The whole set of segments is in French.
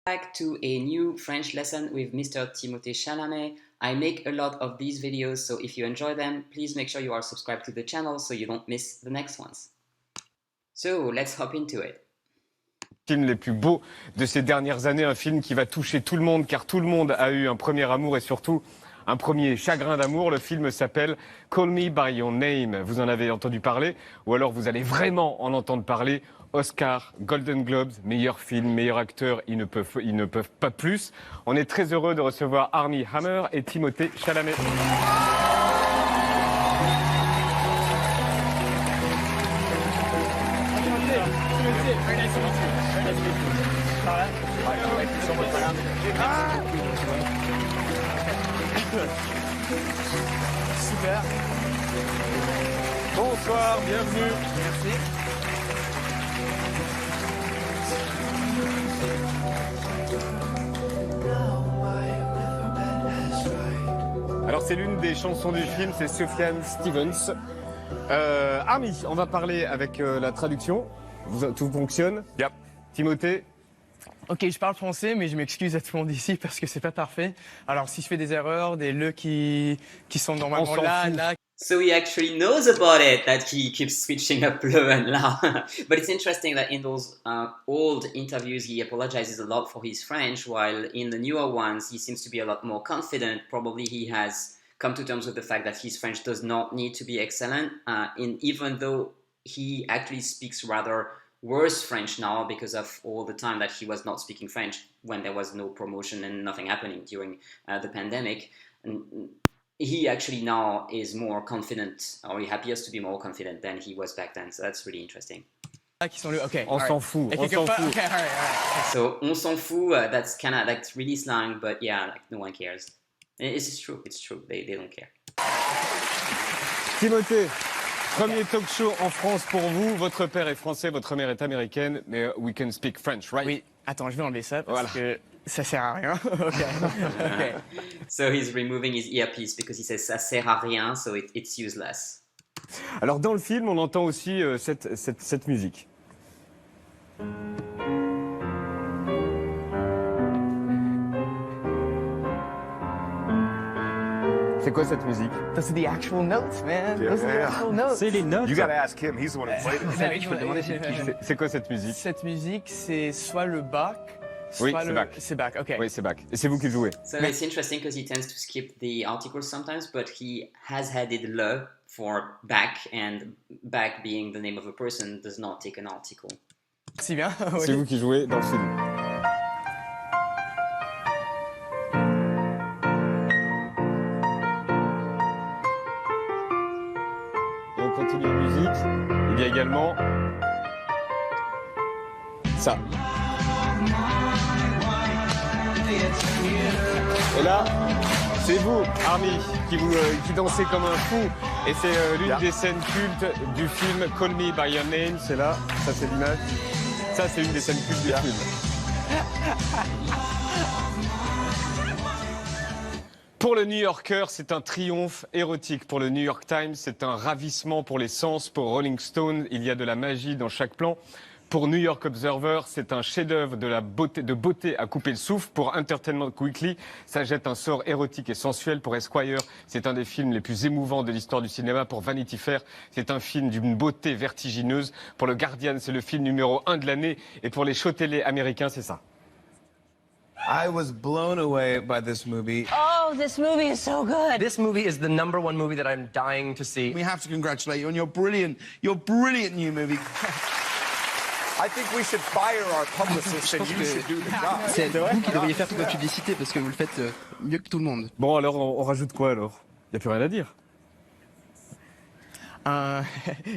Back to a new French lesson with Mr. Timothée Chalamet. I make a lot of these videos, so if you enjoy them, please make sure you are subscribed to the channel so you don't miss the next ones. So, let's hop into it. Film les plus beaux de ces dernières années, un film qui va toucher tout le monde, car tout le monde a eu un premier amour et surtout un premier chagrin d'amour. Le film s'appelle Call Me By Your Name. Vous en avez entendu parler, ou alors vous allez vraiment en entendre parler. Oscar, Golden Globes, meilleur film, meilleur acteur, ils ne peuvent pas plus. On est très heureux de recevoir Armie Hammer et Timothée Chalamet. Super. Bonsoir, bienvenue. Merci. Alors c'est l'une des chansons du film, c'est Sufjan Stevens. Armie, on va parler avec la traduction. Tout fonctionne? Yep. Timothée? Ok, je parle français, mais je m'excuse à tout le monde ici parce que c'est pas parfait. Alors si je fais des erreurs, des le qui sont normalement là. So he actually knows about it, that he keeps switching up le and la. But it's interesting that in those old interviews he apologizes a lot for his French, while in the newer ones he seems to be a lot more confident. Probably he has come to terms with the fact that his French does not need to be excellent, even though he actually speaks rather worse French now because of all the time that he was not speaking French when there was no promotion and nothing happening during the pandemic. And he actually now is more confident, or he appears to be more confident than he was back then. So that's really interesting. Qui sont okay, on s'en fout, on s'en fout. Okay, all right. So on s'en fout, that's really slang, but yeah, like no one cares. It's true, they don't care. Timothée, premier talk show en France pour vous. Votre père est français, votre mère est américaine, mais we can speak French, right? Oui, attends, je vais enlever ça parce que ça sert à rien. Okay. So he's removing his earpiece because he says ça sert à rien, so it's useless. Alors dans le film, on entend aussi cette musique. C'est quoi cette musique? Those are the actual notes, man. Those are the actual notes. C'est les notes. You gotta ask him, he's the one who played it. Je peux te demander c'est quoi cette musique? Cette musique, c'est soit le Bach, oui, soit c'est Bach. C'est Bach, ok. Oui, c'est Bach. Et c'est vous qui le jouez. So it's interesting because he tends to skip the articles sometimes, but he has added le for Bach, and Bach being the name of a person does not take an article. C'est bien. C'est vous qui jouez dans le film. Et on continue la musique. Il y a également ça. Et là, c'est vous, Armie, qui dansez comme un fou. Et c'est l'une des scènes cultes du film Call Me By Your Name. C'est là, ça c'est l'image. Ça c'est une des scènes cultes du film. Pour le New Yorker, c'est un triomphe érotique. Pour le New York Times, c'est un ravissement pour les sens. Pour Rolling Stone, il y a de la magie dans chaque plan. Pour New York Observer, c'est un chef-d'œuvre de beauté à couper le souffle. Pour Entertainment Weekly, ça jette un sort érotique et sensuel. Pour Esquire, c'est un des films les plus émouvants de l'histoire du cinéma. Pour Vanity Fair, c'est un film d'une beauté vertigineuse. Pour le Guardian, c'est le film numéro 1 de l'année. Et pour les shows télé américains, c'est ça. I was blown away by this movie. Oh, this movie is so good. This movie is the #1 movie that I'm dying to see. We have to congratulate you on your brilliant new movie. I think we should fire our publicist and you should do the job. C'est vous qui devriez faire toute la publicité parce que vous le faites mieux que tout le monde. Bon, alors on rajoute quoi alors? Il n'y a plus rien à dire.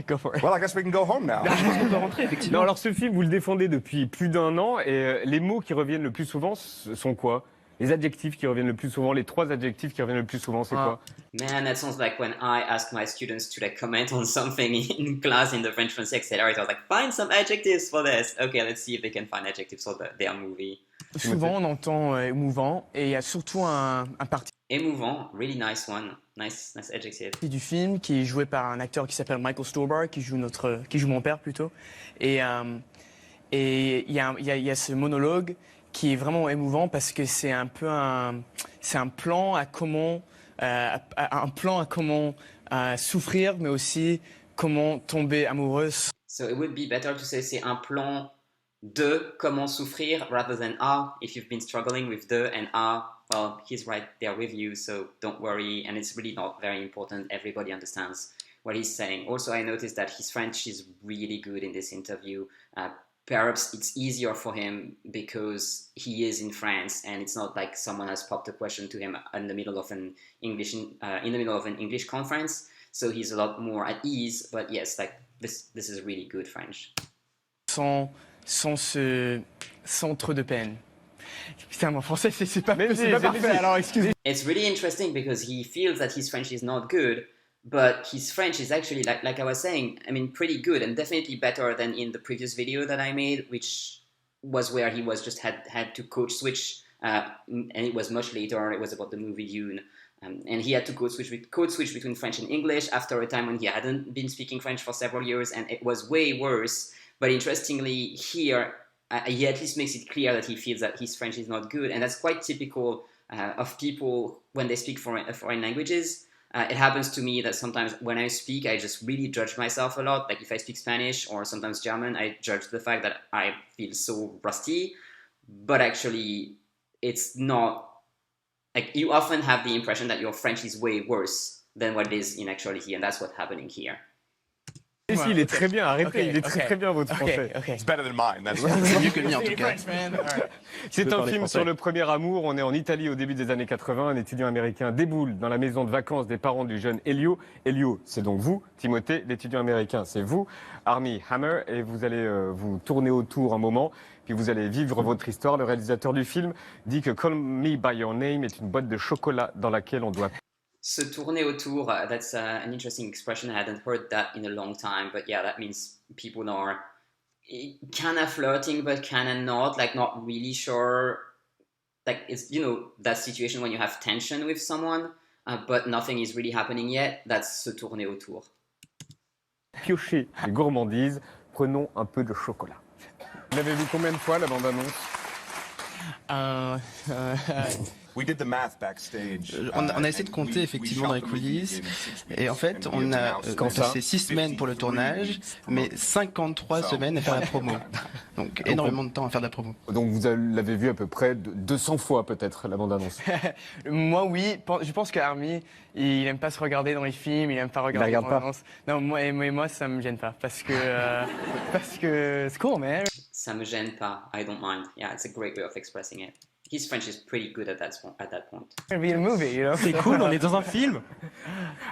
Go for it. Well, I guess we can go home now. On peut rentrer, effectivement. Non, alors ce film, vous le défendez depuis plus d'1 an et les mots qui reviennent le plus souvent sont quoi? Les adjectifs qui reviennent le plus souvent, les 3 adjectifs qui reviennent le plus souvent, c'est quoi? Man, that sounds like when I ask my students to comment on something in class in the French Français Accelerator. I was like, find some adjectives for this. Okay, let's see if they can find adjectives for their movie. Souvent, on entend émouvant et il y a surtout un parti Émouvant, really nice one. Nice adjective. du film qui est joué par un acteur qui s'appelle Michael Stuhlbarg, qui joue mon père plutôt. Et il y a ce monologue qui est vraiment émouvant parce que c'est un peu c'est un plan à comment, souffrir, mais aussi comment tomber amoureuse. So it would be better to say c'est un plan de comment souffrir rather than if you've been struggling with the and well, he's right there with you, so don't worry. And it's really not very important. Everybody understands what he's saying. Also, I noticed that his French is really good in this interview. Perhaps it's easier for him because he is in France, and it's not like someone has popped a question to him in the middle of an English conference. So he's a lot more at ease. But yes, like this is really good French. Sans trop de peine. Putain, mon français, c'est pas parfait, alors excusez-moi. It's really interesting because he feels that his French is not good, but his French is actually, like I was saying, I mean, pretty good and definitely better than in the previous video that I made, which was where he was just had to code switch, and it was much later. It was about the movie Dune. And he had to code switch between French and English after a time when he hadn't been speaking French for several years, and it was way worse. But interestingly, here, he at least makes it clear that he feels that his French is not good, and that's quite typical of people when they speak foreign languages. It happens to me that sometimes when I speak, I just really judge myself a lot. Like if I speak Spanish or sometimes German, I judge the fact that I feel so rusty, but actually it's not. Like you often have the impression that your French is way worse than what it is in actuality, and that's what's happening here. Si, il est très bien, arrêtez, il est très bien votre français. It's better than mine. That's C'est mieux que le mien en tout cas. C'est un film sur le premier amour. On est en Italie au début des années 80. Un étudiant américain déboule dans la maison de vacances des parents du jeune Elio. Elio, c'est donc vous. Timothée, l'étudiant américain, c'est vous. Armie Hammer, et vous allez vous tourner autour un moment, puis vous allez vivre votre histoire. Le réalisateur du film dit que Call Me By Your Name est une boîte de chocolat dans laquelle on doit... Se tourner autour, that's an interesting expression. I hadn't heard that in a long time, but yeah, that means people are kind of flirting, but kind of not, like not really sure. Like it's, you know, that situation when you have tension with someone, but nothing is really happening yet. That's se tourner autour. Piocher les gourmandises, prenons un peu de chocolat. Vous l'avez vu combien de fois la bande-annonce? We did the math backstage. On a essayé de compter effectivement dans les coulisses. Et en fait, on a passé 6 semaines pour le tournage, mais 53 semaines à faire la promo. Donc énormément de temps à faire de la promo. Donc vous l'avez vu à peu près 200 fois peut-être, la bande-annonce. Moi, oui. Je pense qu'Armie, il aime pas se regarder dans les films, il aime pas regarder les bandes-annonces. Non, moi, ça me gêne pas. Parce que c'est cool, man. Ça me gêne pas. I don't mind. Yeah, it's a great way of expressing it. His French is pretty good at that point. C'est cool, on est dans un film.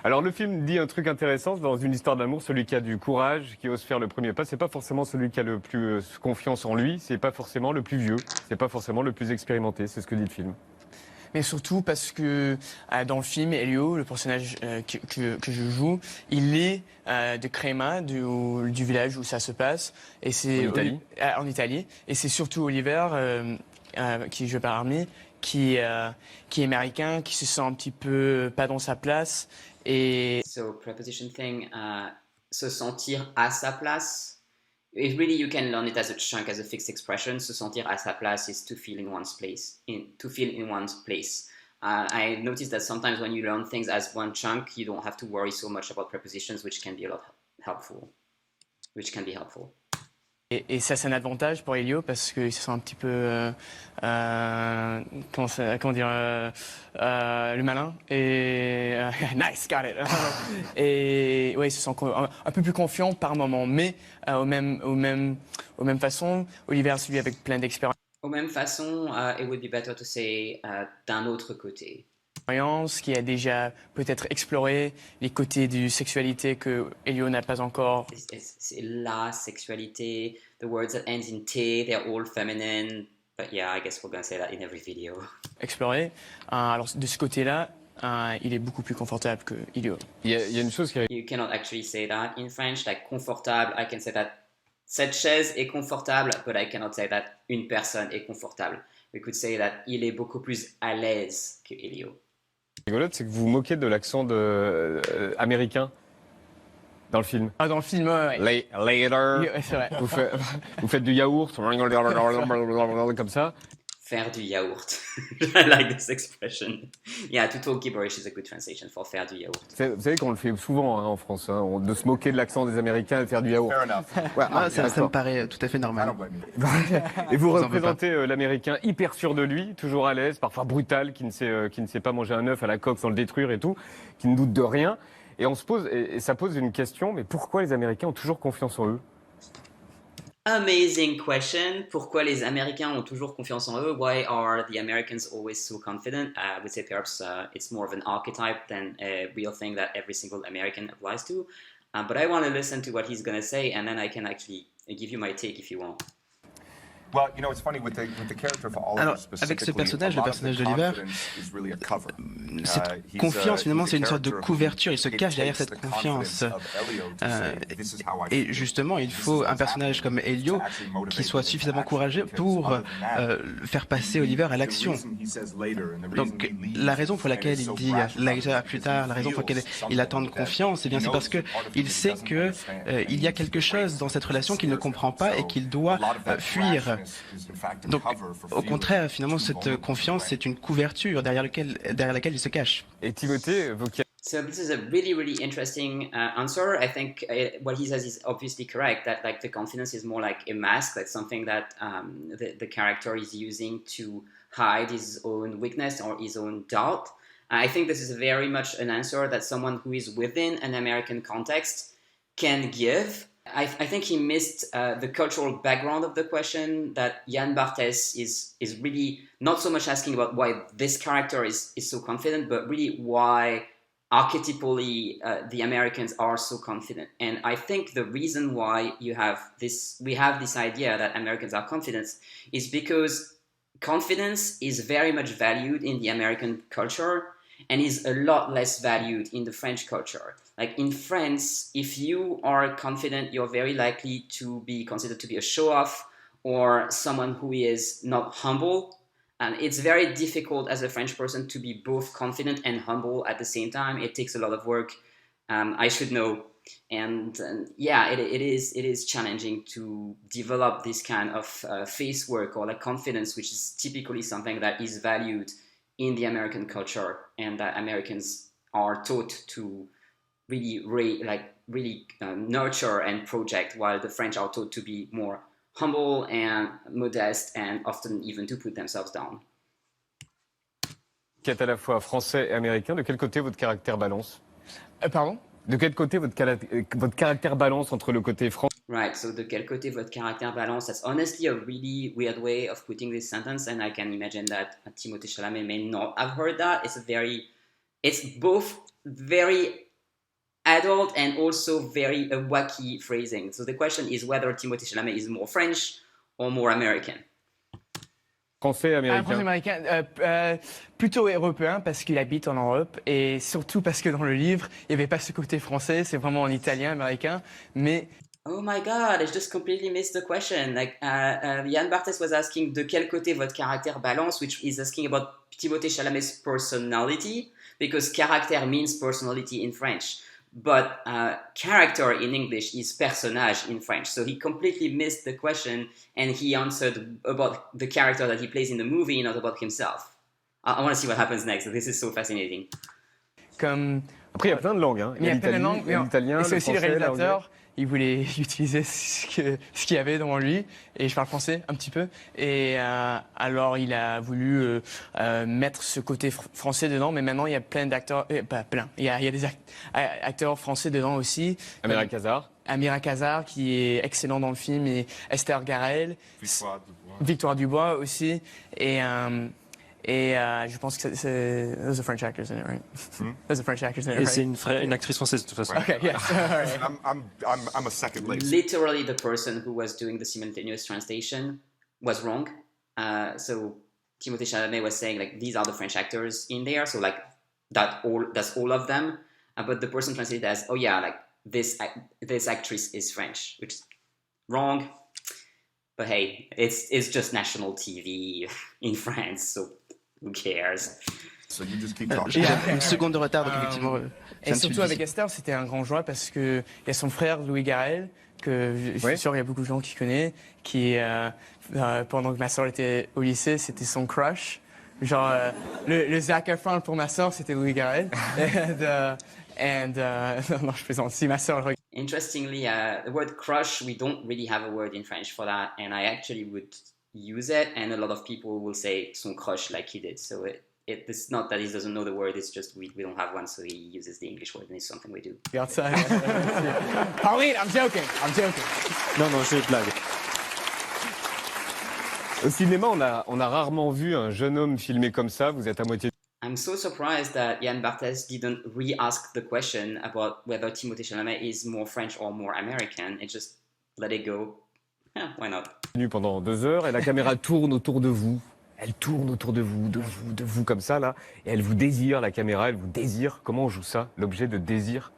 Alors le film dit un truc intéressant dans une histoire d'amour, celui qui a du courage, qui ose faire le premier pas, c'est pas forcément celui qui a le plus confiance en lui, c'est pas forcément le plus vieux, c'est pas forcément le plus expérimenté, c'est ce que dit le film. Mais surtout parce que dans le film, Elio, le personnage que je joue, il est de Crema, du village où ça se passe. Et c'est en Italie. Et c'est surtout Oliver, qui est joué par Armie, qui est américain, qui se sent un petit peu pas dans sa place. Et... So, preposition thing, se sentir à sa place. If really you can learn it as a chunk, as a fixed expression, se sentir à sa place is to feel in one's place. I noticed that sometimes when you learn things as one chunk, you don't have to worry so much about prepositions, which can be helpful. Et ça, c'est un avantage pour Elio parce qu'il se sent un petit peu, comment dire, le malin. Et nice, got it. Et ouais, il se sent un peu plus confiant par moment, mais aux mêmes façons, Oliver, celui avec plein d'expérience. Aux mêmes façons, it would be better to say d'un autre côté. Qui a déjà peut-être exploré les côtés de sexualité que Elio n'a pas encore. C'est la sexualité. The words that ends in T, they're all feminine. But yeah, I guess we're going to say that in every video. Exploré. Alors de ce côté-là, il est beaucoup plus confortable que Elio. Il y a une chose qui You cannot actually say that in French. Like confortable, I can say that cette chaise est confortable, but I cannot say that une personne est confortable. We could say that il est beaucoup plus à l'aise que Elio. Rigolote, c'est que vous vous moquez de l'accent américain dans le film. Ah, dans le film, ouais. Later. C'est vrai. Vous faites du yaourt, comme ça. faire du yaourt. I like this expression. Yeah, to talk gibberish is a good translation for faire du yaourt. Vous savez qu'on le fait souvent en France, de se moquer de l'accent des Américains et de faire du yaourt. Fair enough. Ouais, ça me paraît tout à fait I normal. don't blame you. Et vous Vous en faites représentez l'Américain hyper sûr de lui, toujours à l'aise, parfois brutal, qui ne sait pas manger un œuf à la coque sans le détruire et tout, qui ne doute de rien. Et on se pose, et ça pose une question, mais pourquoi les Américains ont toujours confiance en eux? Amazing question. Pourquoi les Américains ont toujours confiance en eux? Why are the Americans always so confident? I would say perhaps it's more of an archetype than a real thing that every single American applies to. But I want to listen to what he's going to say, and then I can actually give you my take if you want. Well, you know, it's funny with the character of Oliver. Alors, avec ce personnage, le personnage d'Oliver, cette confiance, finalement, c'est une sorte de couverture. Il se cache derrière cette confiance. Et justement, il faut un personnage comme Elio qui soit suffisamment courageux pour faire passer Oliver à l'action. Donc, la raison pour laquelle il dit later, plus tard, la raison pour laquelle il attend de confiance, eh bien, c'est parce que il sait que il y a quelque chose dans cette relation qu'il ne comprend pas et qu'il doit fuir. Donc, au contraire, finalement, cette confiance, c'est une couverture derrière laquelle il se cache. Et Timothée, So this is a really, really interesting answer. I think what he says is obviously correct, that like the confidence is more like a mask, like something that the character is using to hide his own weakness or his own doubt. I think this is very much an answer that someone who is within an American context can give. I think he missed the cultural background of the question, that Jan Barthès is really not so much asking about why this character is so confident, but really why archetypally the Americans are so confident. And I think the reason why we have this idea that Americans are confident is because confidence is very much valued in the American culture and is a lot less valued in the French culture. Like in France, if you are confident, you're very likely to be considered to be a show-off or someone who is not humble. And it's very difficult as a French person to be both confident and humble at the same time. It takes a lot of work. I should know. And yeah, it is challenging to develop this kind of face work or like confidence, which is typically something that is valued in the American culture and that Americans are taught to really nurture and project, while the French are taught to be more humble and modest and often even to put themselves down. qui êtes à la fois français et américain, de quel côté votre caractère balance? Pardon? De quel côté votre caractère balance entre le côté français? Right, so de quel côté votre caractère balance? That's honestly a really weird way of putting this sentence, and I can imagine that Timothée Chalamet may not have heard that. It's both very adult and also very wacky phrasing. So the question is whether Timothée Chalamet is more French or more American. Français, américain. Français américain, plutôt européen parce qu'il habite en Europe et surtout parce que dans le livre, il n'y avait pas ce côté français, c'est vraiment en italien, américain, mais... Oh my god, I just completely missed the question. Like, Jan Barthès was asking de quel côté votre caractère balance, which is asking about Timothée Chalamet's personality, because character means personality in French. But character in English is personnage in French. So he completely missed the question and he answered about the character that he plays in the movie, not about himself. I want to see what happens next. This is so fascinating. Comme... Après, il y a plein de langues. Hein. Il y a plein de langues, l'italien, et c'est le aussi le français, réalisateur. Il voulait utiliser ce qu'il y avait devant lui, et je parle français un petit peu, et alors il a voulu mettre ce côté français dedans, mais maintenant il y a plein d'acteurs, pas plein, il y a des acteurs français dedans aussi. Amira Kazar. Amira Kazar qui est excellent dans le film, et Esther Garel, Victoire Dubois aussi, et je pense que c'est... Those are French actors in it, right? Those are French actors in it, right? Et c'est une actrice française de toute façon. Okay, yes. All right. I'm a second late. Literally, the person who was doing the simultaneous translation was wrong. So Timothée Chalamet was saying like these are the French actors in there, so like that's all of them. But the person translated as, oh yeah, like this actress is French, which is wrong. But hey, it's just national TV in France, so who cares? So you just keep talking. J'ai une seconde de retard, donc effectivement... Et surtout avec Esther, c'était un grand joie parce qu'il y a son frère Louis Garrel que je suis sûr il y a beaucoup de gens qui connaissent, qui pendant que ma soeur était au lycée, c'était son crush. Genre le Zac Efron pour ma soeur, c'était Louis Garrel. Non, je plaisante. Si ma soeur regarde. Interestingly, the word crush, we don't really have a word in French for that, and I actually would use it, and a lot of people will say son crush like he did. So it's not that he doesn't know the word, it's just we don't have one, so he uses the English word, and it's something we do. Regarde ça. Pauline, I'm joking. Non, non, c'est une blague. Au cinéma, on a rarement vu un jeune homme filmé comme ça. Vous êtes à moitié. I'm so surprised that Jan Barthès didn't re-ask the question about whether Timothée Chalamet is more French or more American. It just let it go. Yeah, why not? Pendant 2 heures et la caméra tourne autour de vous. Elle tourne autour de vous comme ça là, et elle vous désire, la caméra, elle vous désire. Comment on joue ça, l'objet de désir?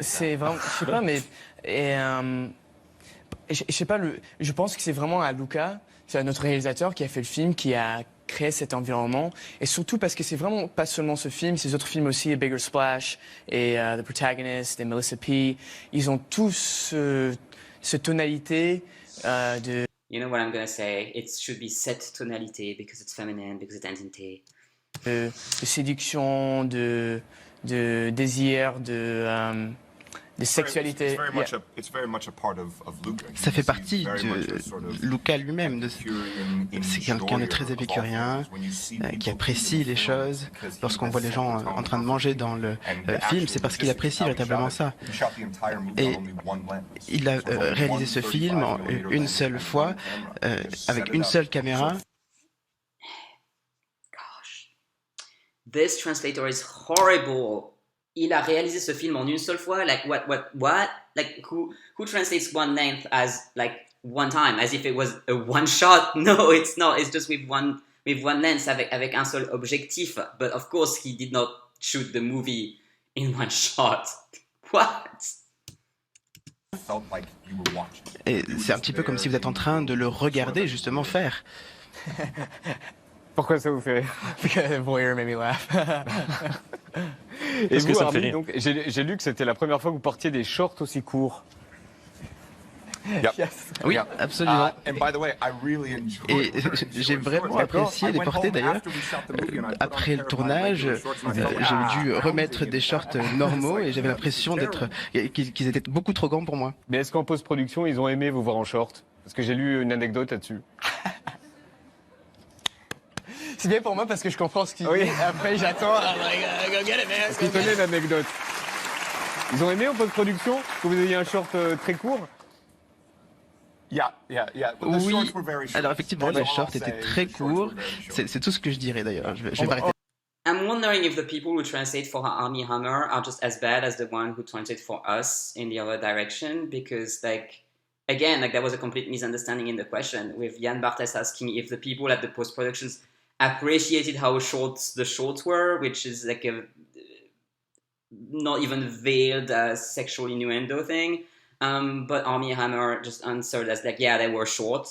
C'est vraiment, je sais pas, mais je sais pas, je pense que c'est vraiment à Luca, c'est notre réalisateur qui a fait le film, qui a créé cet environnement, et surtout parce que c'est vraiment pas seulement ce film, ces autres films aussi, Bigger Splash et The Protagonist et Melissa P. Ils ont tous cette tonalité de. You know what I'm gonna say? It should be set tonalité because it's feminine, because it's intensité. De séduction, de désir, de sexualité. Ça fait partie de Luca lui-même. C'est quelqu'un de très épicurien, qui apprécie les choses. Lorsqu'on voit les gens en train de manger dans le film, c'est parce qu'il apprécie véritablement ça. Et il a réalisé ce film une seule fois, avec une seule caméra. Gosh. This translator is horrible. Il a réalisé ce film en une seule fois. Like what? Like who translates one length as like one time, as if it was a one shot? No, it's not. It's just with one lens avec un seul objectif. But of course, he did not shoot the movie in one shot. What? Et c'est un petit peu comme si vous êtes en train de le regarder justement faire. Pourquoi ça vous fait rire? Because Voyeur made me laugh. Et vous, Armin, donc, j'ai lu que c'était la première fois que vous portiez des shorts aussi courts. Oui, absolument. And by the way, I really Et j'ai vraiment apprécié les porter d'ailleurs. Après le tournage, j'ai dû remettre des shorts normaux et j'avais l'impression qu'ils étaient beaucoup trop grands pour moi. Mais est-ce qu'en post-production, ils ont aimé vous voir en short? Parce que j'ai lu une anecdote là-dessus. C'est bien pour moi parce que je comprends ce qu'il dit. Après, j'attends. Go get it, man. Est-ce qu'ils connaissent l'anecdote? Ils ont aimé en post-production que vous ayez un short très court? Oui, alors effectivement, les shorts étaient très courts. C'est tout ce que je dirais d'ailleurs. Je vais m'arrêter. I'm wondering if the people who translate for Armie Hammer are just as bad as the one who translate for us in the other direction, because like again, like there was a complete misunderstanding in the question with Jan Barthès asking if the people at the post-productions appreciated how short the shorts were, which is like a not even veiled sexual innuendo thing. But Armie Hammer just answered as like, yeah, they were short,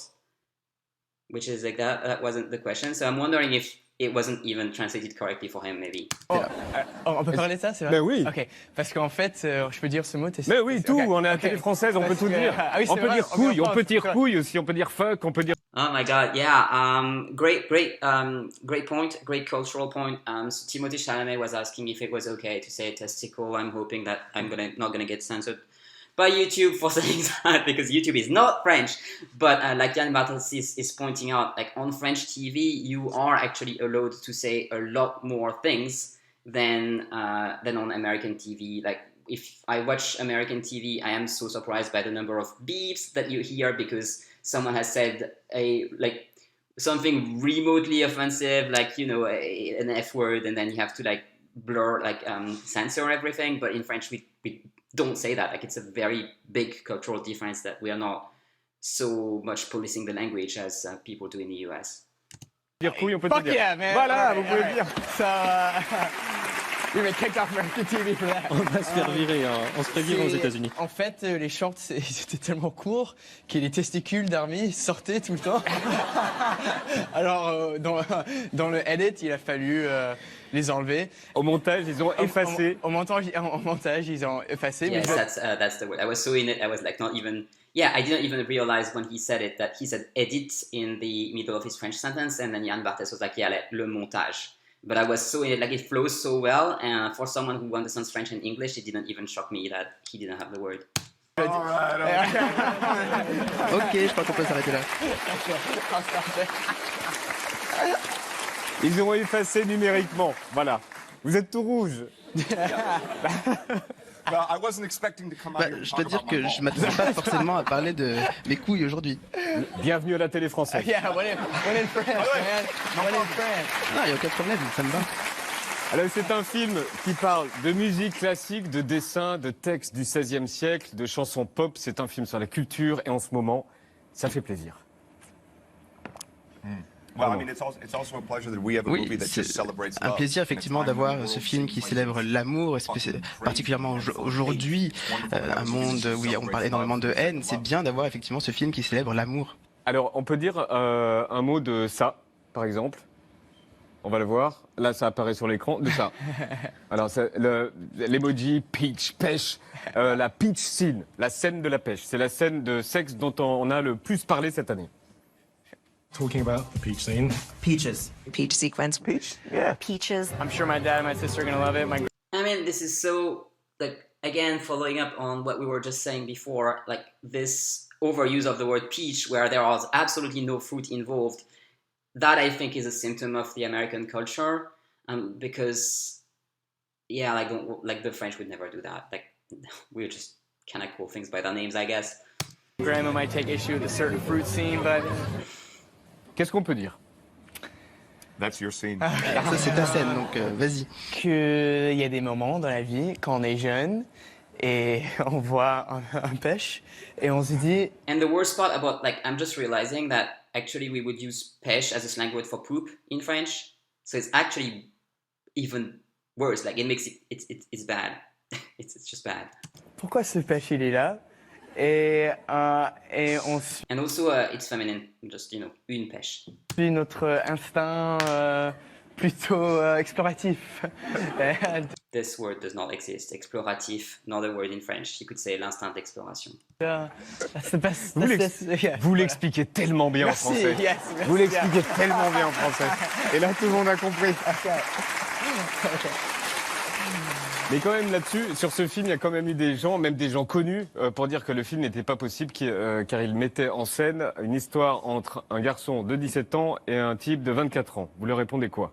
which is like that wasn't the question. So I'm wondering if it wasn't even translated correctly for him, maybe. On peut parler de ça, c'est vrai? Ben oui. Ok, parce qu'en fait, je peux dire ce mot. Mais oui, tout. On est à la télé française, on peut tout dire. On peut dire couille, on peut dire couille aussi, on peut dire fuck, on peut dire. Oh my God, yeah. Great point, great cultural point. So Timothée Chalamet was asking if it was okay to say testicle. I'm hoping that I'm not gonna get censored by YouTube for saying that, because YouTube is not French. But like Jan Barthès is pointing out, like on French TV, you are actually allowed to say a lot more things than on American TV. Like if I watch American TV, I am so surprised by the number of beeps that you hear because someone has said like something remotely offensive, like an F word, and then you have to like blur, like censor everything. But in French, we don't say that. Like it's a very big cultural difference that we are not so much policing the language as people do in the US. Dire couille, on peut tout dire. Yeah, man. Voilà, right, vous pouvez dire. So, We may kicked off American TV for that. On va se faire virer, hein. On se ferait virer aux États-Unis. En fait, les shorts, ils étaient tellement courts que les testicules d'Army sortaient tout le temps. Alors, dans le edit, il a fallu les enlever. Au montage, ils ont effacé. Au montage, ils ont effacé. Yes, mais that's the word. I was so in it, I was like not even. Yeah, I didn't even realize when he said it that he said edit in the middle of his French sentence, and then Jan Barthès was like, yeah, le montage. But I was so in it, like it flows so well, and for someone who understands French and English, it didn't even shock me that he didn't have the word. Ok, je crois qu'on peut s'arrêter là. Ils ont effacé numériquement. Voilà. Vous êtes tout rouge. Well, I wasn't expecting to come out here and Je talk dois dire about que my je balls. m'attendais pas forcément à parler de mes couilles aujourd'hui. Bienvenue à la télé française. Yeah, when in France, man. When in France. Non, il n'y a aucun problème, ça me va. Alors c'est un film qui parle de musique classique, de dessin, de textes du XVIe siècle, de chansons pop. C'est un film sur la culture et en ce moment, ça fait plaisir. Well, I mean, it's also a pleasure that we have a Oui, movie that c'est just celebrates un love. plaisir And it's effectivement time d'avoir in the ce world film to qui see célèbre l'amour, et fucking particulièrement crazy, aujourd'hui, wonderful un values, monde just où on celebrates parle énormément de love, haine. C'est love. bien d'avoir effectivement ce film qui célèbre l'amour. Alors on peut dire un mot de ça, par exemple. On va le voir. Là, ça apparaît sur l'écran. De ça. Alors l'emoji peach, pêche, la peach scene, la scène de la pêche. C'est la scène de sexe dont on a le plus parlé cette année. Talking about the peach scene. Peaches. Peach sequence. Peach? Yeah. Peaches. I'm sure my dad and my sister are gonna love it. I mean, this is so, like, again, following up on what we were just saying before, like this overuse of the word peach where there was absolutely no fruit involved, that I think is a symptom of the American culture, because, yeah, like the French would never do that. Like, we just kind of call things by their names, I guess. Grandma might take issue with a certain fruit scene, but Qu'est-ce qu'on peut dire? That's your scene. Ça, c'est ta scène, donc vas-y. qu'il y a des moments dans la vie quand on est jeune et on voit un pêche et on se dit. And the worst part about, like, I'm just realizing that actually we would use pêche as a slang word for poop in French, so it's actually even worse. Like, it makes it's bad. It's just bad. Pourquoi ce pêche il est là? Et on suit And also, it's feminine, just, une pêche. notre instinct plutôt exploratif. This word does not exist. Exploratif, another word in French. You could say l'instinct d'exploration. Vous l'expliquez tellement bien en Merci, français. yes, merci Vous l'expliquez tellement bien en français. Et là, tout le monde a compris. Mais quand même là-dessus, sur ce film, il y a quand même eu des gens, même des gens connus, pour dire que le film n'était pas possible, car il mettait en scène une histoire entre un garçon de 17 ans et un type de 24 ans. Vous leur répondez quoi?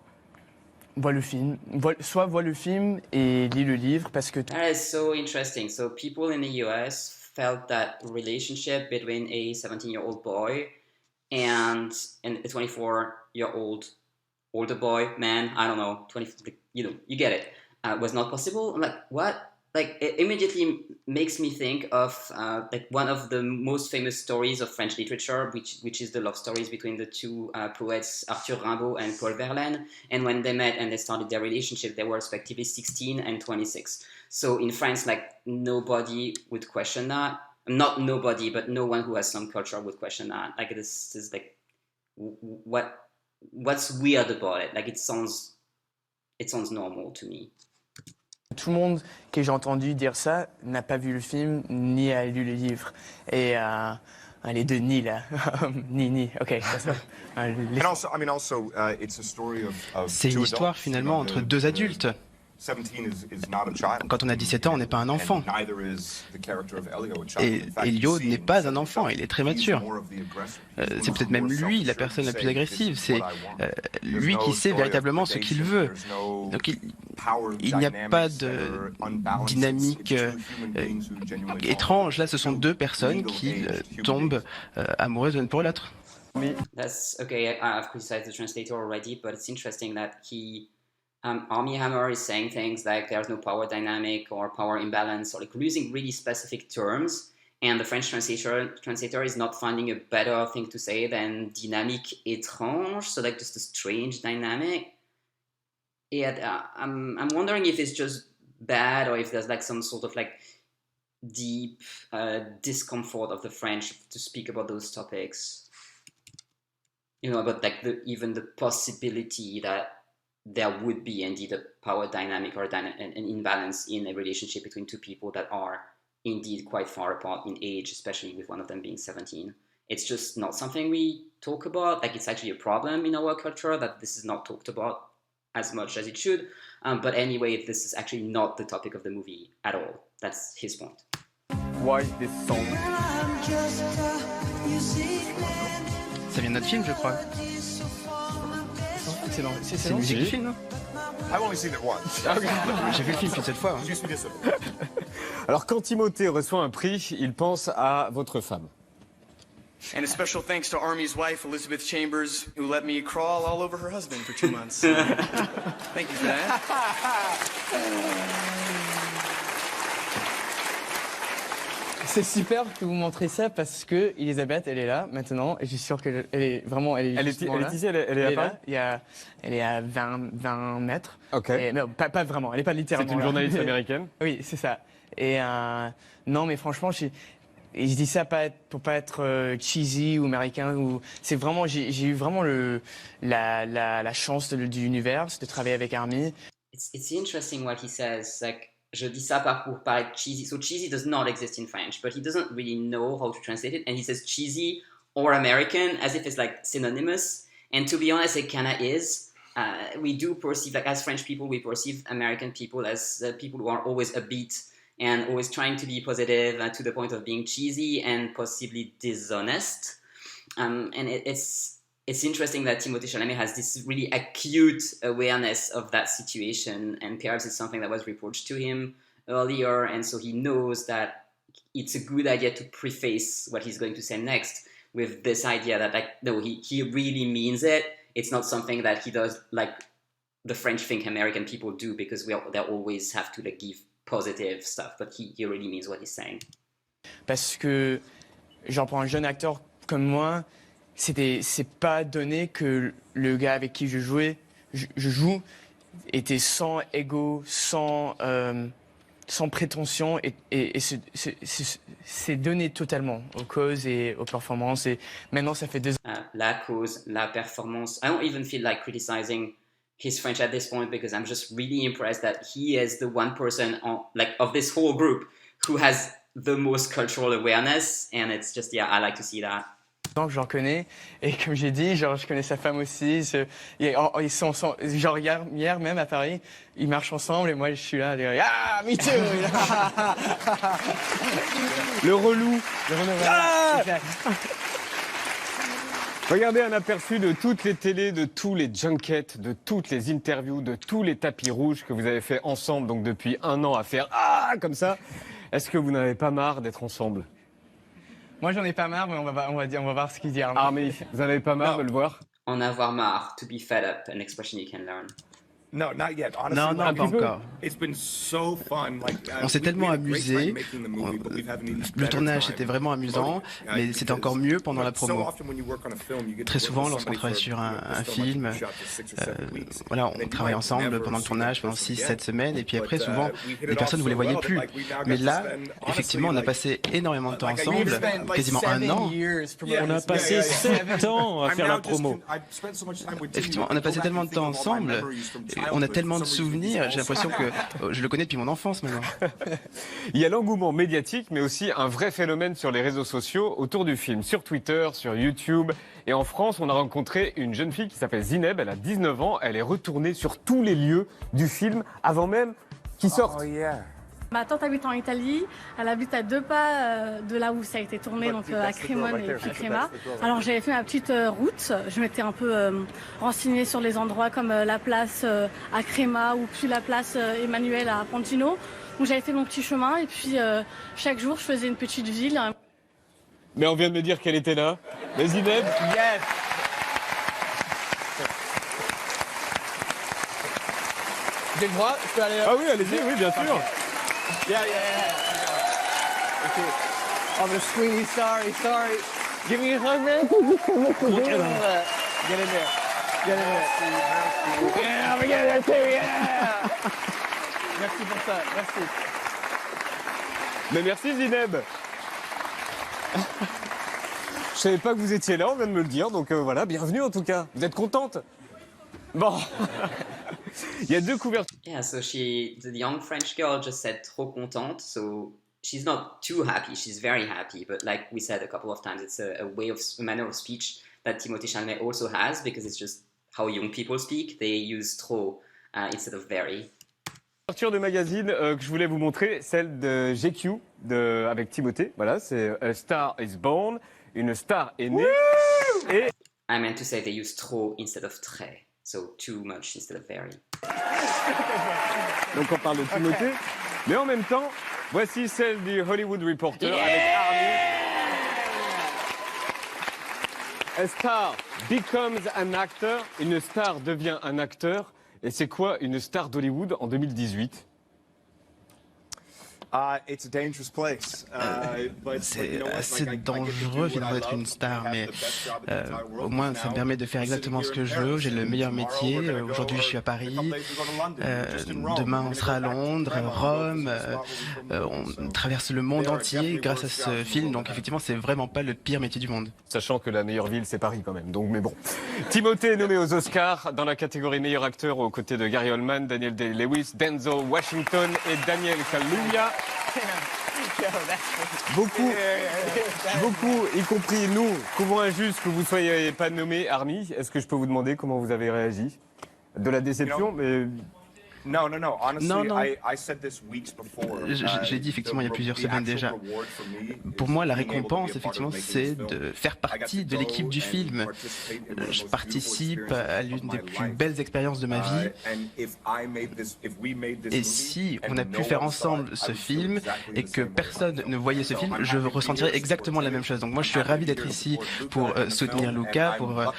Vois le film, soit vois le film et lis le livre parce que. That is so interesting. So people in the US felt that relationship between a 17-year-old boy and a 24-year-old older boy, man, I don't know, 20, you get it. Was not possible. I'm like, what? Like, it immediately makes me think of like one of the most famous stories of French literature, which is the love stories between the two poets Arthur Rimbaud and Paul Verlaine. And when they met and they started their relationship, they were respectively 16 and 26. So in France, like, nobody would question that. Not nobody, but no one who has some culture would question that. Like, this is like, what's weird about it? Like, it sounds normal to me. Tout le monde que j'ai entendu dire ça n'a pas vu le film ni a lu le livre. Et les deux ni là. ni. Ok. C'est une histoire finalement entre deux adultes. Quand on a 17 ans, on n'est pas un enfant. Et Elio n'est pas un enfant, il est très mature. C'est peut-être même lui la personne la plus agressive. C'est lui qui sait véritablement ce qu'il veut. Donc il n'y a pas de dynamique étrange. Là, ce sont deux personnes qui tombent amoureuses l'une pour l'autre. That's okay. I've criticized the translator already, but it's interesting that Armie Hammer is saying things like there's no power dynamic or power imbalance, or like using really specific terms, and the French translator is not finding a better thing to say than dynamique étrange, so like just a strange dynamic. yeah, I'm wondering if it's just bad or if there's like some sort of like deep discomfort of the French to speak about those topics. You know, about like even the possibility that there would be indeed a power dynamic or an imbalance in a relationship between two people that are indeed quite far apart in age, especially with one of them being 17. It's just not something we talk about. Like, it's actually a problem in our culture that this is not talked about as much as it should. But anyway, this is actually not the topic of the movie at all. That's his point. Why this song? Ça vient de notre film, je crois. C'est une musique du film, non? I've only seen it once. J'ai vu le film qu'une seule fois. Alors, quand Timothée reçoit un prix, il pense à votre femme. And a special thanks to Army's wife, Elizabeth Chambers, who let me crawl all over her husband for 2 months. Thank you for that. C'est super que vous montrez ça parce que Elisabeth, elle est là maintenant et je suis sûr qu'elle est vraiment, elle est ici, elle est là. Elle est à 20 mètres. Ok. Et, non, pas vraiment, elle est pas littéralement. C'est une là. journaliste américaine. Oui, c'est ça. Et non, mais franchement, je dis ça pour pas être cheesy ou américain. C'est vraiment, j'ai eu vraiment la chance de l'univers de travailler avec Army. It's interesting what he says. Like, je dis ça pas pour paraître cheesy. So cheesy does not exist in French, but he doesn't really know how to translate it. And he says cheesy or American as if it's like synonymous. And to be honest, it kind of is. We do perceive, like as French people, we perceive American people as people who are always upbeat and always trying to be positive to the point of being cheesy and possibly dishonest. And it's interesting that Timothée Chalamet has this really acute awareness of that situation, and perhaps it's something that was reported to him earlier, and so he knows that it's a good idea to preface what he's going to say next with this idea that, like, no, he really means it. It's not something that he does like the French think American people do, because they always have to like give positive stuff, but he really means what he's saying. Parce que, genre, pour un jeune acteur comme moi, c'est pas donné que le gars avec qui je joue était sans ego, sans prétention et c'est donné totalement aux causes et aux performances. Et maintenant, ça fait 2 ans. La cause, la performance. I don't even feel like criticizing his French at this point, because I'm just really impressed that he is the one person of this whole group who has the most cultural awareness, and it's just, yeah, I like to see that. Que j'en connais, et comme j'ai dit, genre, je connais sa femme aussi. Ils sont genre hier même à Paris, ils marchent ensemble et moi je suis là, ah, me too. Le relou. Ah, regardez un aperçu de toutes les télés, de tous les junkets, de toutes les interviews, de tous les tapis rouges que vous avez fait ensemble, donc depuis 1 an à faire comme ça. Est-ce que vous n'avez pas marre d'être ensemble? Moi, j'en ai pas marre, mais on va voir ce qu'il dit. Armie, vous en avez pas marre de le voir? En avoir marre, to be fed up, an expression you can learn. No, not yet. Honestly, Non, pas encore. It's been so fun. On s'est tellement amusé. Le tournage était vraiment amusant, mais c'était encore mieux pendant la promo. Très souvent, lorsqu'on travaille sur un film, voilà, on travaille ensemble pendant le tournage, pendant 6-7 semaines, et puis après, souvent, les personnes, vous les voyez plus. Mais là, effectivement, on a passé énormément de temps ensemble, quasiment 1 an. On a passé 7 ans à faire la promo. Effectivement, on a passé tellement de temps ensemble. On a tellement de souvenirs, j'ai l'impression que je le connais depuis mon enfance maintenant. Il y a l'engouement médiatique, mais aussi un vrai phénomène sur les réseaux sociaux autour du film, sur Twitter, sur YouTube. Et en France, on a rencontré une jeune fille qui s'appelle Zineb, elle a 19 ans, elle est retournée sur tous les lieux du film avant même qu'il sorte. Oh, yeah. Ma tante habite en Italie, elle habite à 2 pas de là où ça a été tourné, donc à Crémone et puis Créma. Alors j'avais fait ma petite route, je m'étais un peu renseignée sur les endroits comme la place à Créma ou puis la place Emmanuel à Pontino. Donc j'avais fait mon petit chemin et puis chaque jour je faisais une petite ville. Mais on vient de me dire qu'elle était là. Mais Zineb, yes. J'ai le droit, je peux aller là. Ah oui, allez-y, oui, bien sûr. Yeah. Okay. Oh, but sweetie, sorry. Give me a hug, man. Get in there. Merci pour ça, merci. Mais merci Zineb. Je savais pas que vous étiez là, on vient de me le dire, donc voilà, bienvenue en tout cas. Vous êtes contente? Bon. Il y a 2 couvertures. Yeah, so the young French girl just said trop contente. So she's not too happy, she's very happy. But like we said a couple of times, it's a manner of speech that Timothée Chalamet also has, because it's just how young people speak. They use trop instead of very. Couverture de magazine que je voulais vous montrer, celle de GQ avec Timothée. Voilà, c'est A Star is Born, une star est née. Et I meant to say they use trop instead of très. So too much instead of very. donc on parle de Timothée. Mais en même temps, voici celle du Hollywood Reporter avec Armie. A star becomes an actor. Une star devient un acteur. Et c'est quoi une star d'Hollywood en 2018? It's a dangerous place. C'est assez dangereux finalement d'être une star, mais au moins ça me permet de faire exactement ce que je veux. J'ai le meilleur métier. Aujourd'hui je suis à Paris. Demain on sera à Londres, Rome. On traverse le monde entier grâce à ce film. Donc effectivement c'est vraiment pas le pire métier du monde. Sachant que la meilleure ville c'est Paris quand même. Donc mais bon. Timothée est nommé aux Oscars dans la catégorie meilleur acteur aux côtés de Gary Oldman, Daniel Day-Lewis, Denzel Washington et Daniel Kaluuya. Beaucoup, y compris nous, trouvons injuste que vous soyez pas nommé. Armie, est-ce que je peux vous demander comment vous avez réagi? De la déception, mais... No. Honestly, Non. I said this weeks before. J'ai dit effectivement il y a plusieurs semaines déjà. Pour moi, la récompense, effectivement, c'est de faire partie de l'équipe du film. Je participe à l'une des plus belles expériences de ma vie. Et si on a pu faire ensemble ce film et que personne ne voyait ce film, je ressentirais exactement la même chose. Donc moi, je suis ravi d'être ici pour soutenir Luca, pour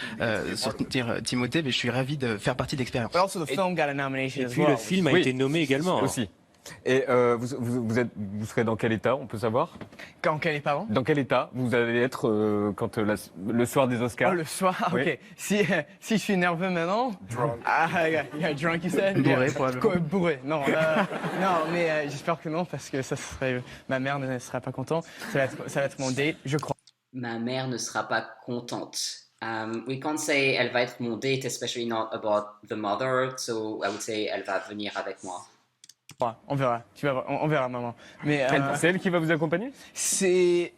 soutenir Timothée, mais je suis ravi de faire partie de l'expérience. Et puis le film a été nommé également. Aussi. Et vous serez dans quel état, on peut savoir? Dans quel état, pardon? Dans quel état vous allez être quand le soir des Oscars? Oh, le soir, Oui. ok. Si je suis nerveux maintenant... Drunk. Yeah, drunk, you said? Bourré, probablement. Bourré, non. Non, mais j'espère que non, parce que ça serait... Ma mère ne sera pas contente. Ça va être mon date, je crois. Ma mère ne sera pas contente. We can't say elle va être mon date, especially not about the mother. So I would say elle va venir avec moi. Ouais, on verra. On verra, maman. Mais C'est elle qui va vous accompagner? c'est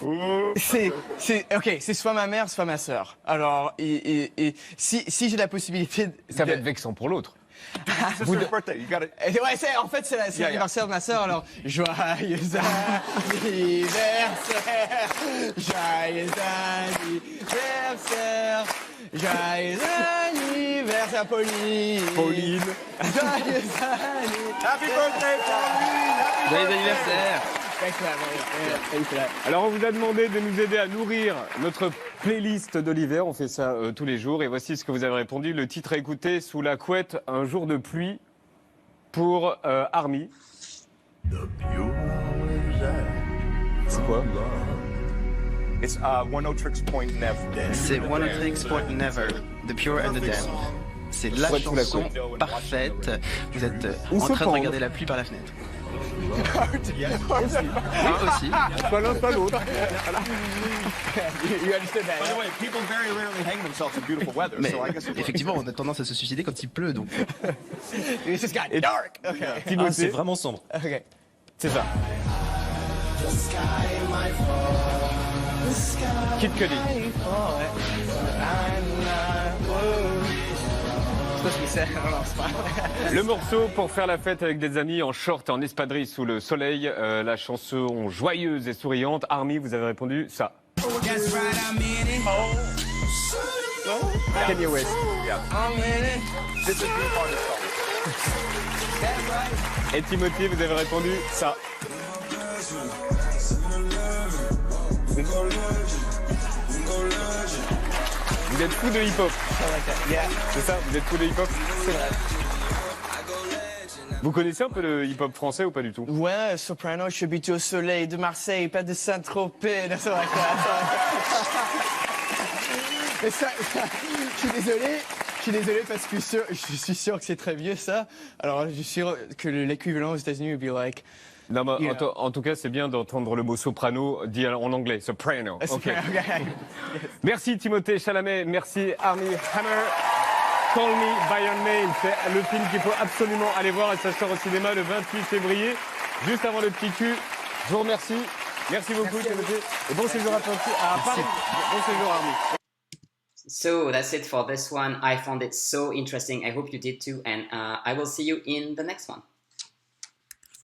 ok, c'est soit ma mère, soit ma sœur. Alors, et si j'ai la possibilité, Ça va être vexant pour l'autre. Sister's birthday. You gotta. Ouais, en fait, c'est l'anniversaire de ma sœur, alors joyeux anniversaire, joyeux anniversaire, joyeux anniversaire, Pauline. Joyeux anniversaire. Happy birthday, Pauline! Joyeux anniversaire! Alors on vous a demandé de nous aider à nourrir notre playlist de l'hiver, on fait ça tous les jours et voici ce que vous avez répondu. Le titre à écouter, Sous la couette, un jour de pluie pour Armie. C'est quoi? It's One No Tricks Point Never. C'est One of Tricks Point Never, The Pure and the Damned. C'est la Sous la chanson couette. parfaite. Vous êtes Ou en se train de pendre. regarder la pluie par la fenêtre. Oui, aussi. Soit l'un, soit l'autre. You understood that? By the way, people very rarely hang themselves in beautiful weather, Mais so I guess. effectivement, on a tendance à se suicider quand il pleut, donc. This just got dark. Okay. Ah, c'est Timothée, vraiment sombre. Okay. c'est ça. Kid Cudi. Le morceau pour faire la fête avec des amis en short et en espadrille sous le soleil. La chanson joyeuse et souriante. Armie, vous avez répondu ça. Kanye West. This is the hardest song. Et Timothée, vous avez répondu ça. Vous êtes fou de hip-hop. C'est ça, vous êtes fou de hip-hop. C'est vrai. Vous connaissez un peu le hip-hop français ou pas du tout? Ouais, soprano, je suis habitué au soleil de Marseille, pas de Saint-Tropez. C'est vrai Mais ça, je suis désolé parce que je suis sûr que c'est très vieux ça. Alors je suis sûr que l'équivalent aux États-Unis would be like. Non, mais en tout cas, c'est bien d'entendre le mot soprano dit en anglais, soprano. Okay. Merci Timothée Chalamet, merci Armie Hammer. Call Me By Your Name, c'est le film qu'il faut absolument aller voir et ça sort au cinéma le 28 février, juste avant le petit cul. Je vous remercie. Merci beaucoup Timothée. Et bon séjour à Paris. Bon séjour Armie. So that's it for this one. I found it so interesting. I hope you did too. And I will see you in the next one.